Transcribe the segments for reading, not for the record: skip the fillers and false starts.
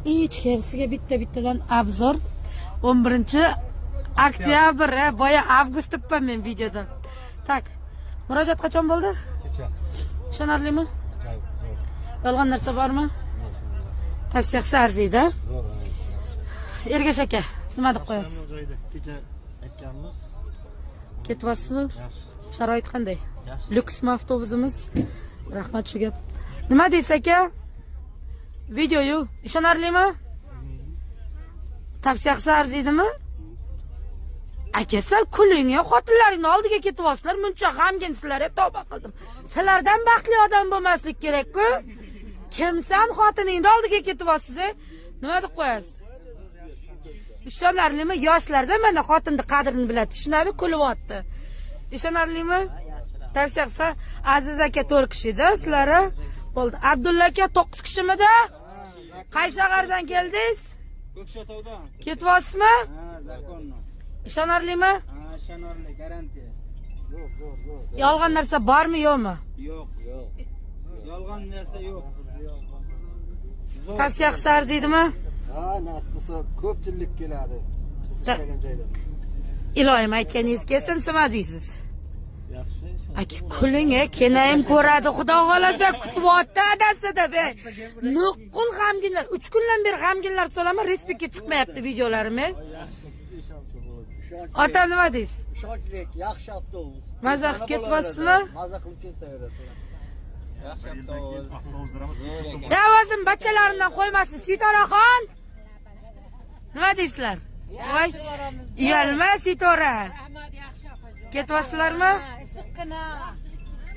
ichkarisiga bittadan obzor. 11-oktyabr, boya avgust debman men videoda. Tak. Murojaat qachon bo'ldi? Kecha. Ishonarlimi? Yolg'on narsa bormi? Tavsiyasi arziydi. Ergash aka, nima deb qo'yasiz? Kecha aytganmiz. Ketyapsizmi? Sharoit qanday? Yaxshi. Lyuksmi avtobusimiz? Rahmat shu gap. Nima deysiz aka? Videoyu ishonarlimi? Tavsiyasi arziydimi? Aka, sal kuling, xotinlaringni oldiga ketyapsizlar, muncha g'amgin sizlar, tavba qildim. Sizlardan baxtli odam bo'lmaslik kerak-ku. Kimsan xotiningni oldiga ketyapsiz? Nima deb qo'yasiz? Ishonarlimi? Yoshlarda mana xotinning qadrini biladi, tushunadi, kulyapti. Ishonarlimi? Tavsiyasi Aziz aka 4 kishi edi, sizlar bo'ldi. Abdulla aka 9 kishimida? Qaysi shahardan keldingiz? Ko'kshotovdan. Ketyapsizmi? Ha, zakonni. Ishonarlimi? Ha, ishonarli, garantiya. Zo'r. Yolg'on narsa bormi, yo'qmi? Yo'q. Yolg'on narsa yo'q. Tavsiyasi arziydimi? Ha, nasib bo'lsa ko'pchilik keladi. Siz ishlagan joyda. Iloyim aytganingiz kelsin, nima deysiz? Yaxshi. Aka, kuling, kenayim ko'radi, xudo xolasa kutyapti adasida be. Nuqul g'amginlar, 3 kundan beri g'amginlar solaman, respektga chiqmayapti videolarim. Ota nima deysiz? Shoklik, yaxshi avtobus. Maza qilib ketyapsizmi? Maza qilib ketaveradi. Yaxshi avtobus. Ya o'zim bachalarimdan qo'ymasin, Sitoraxon. Nima deysizlar? Voy, uyalma Sitora. Ketyapsizlarmi?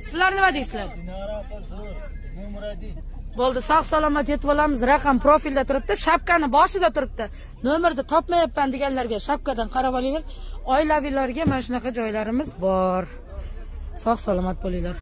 Sizlar nima deysizlar? Dinara opa zo'r. Numradi. Bo'ldi, sog' salomat yetib olamiz. Raqam profilda turibdi, shapkani boshida turibdi. Nomerni topmayapman deganlarga shapkadan qarab olinglar. Oilavilarga mana shunaqa joylarimiz bor. Sog' salomat bo'linglar.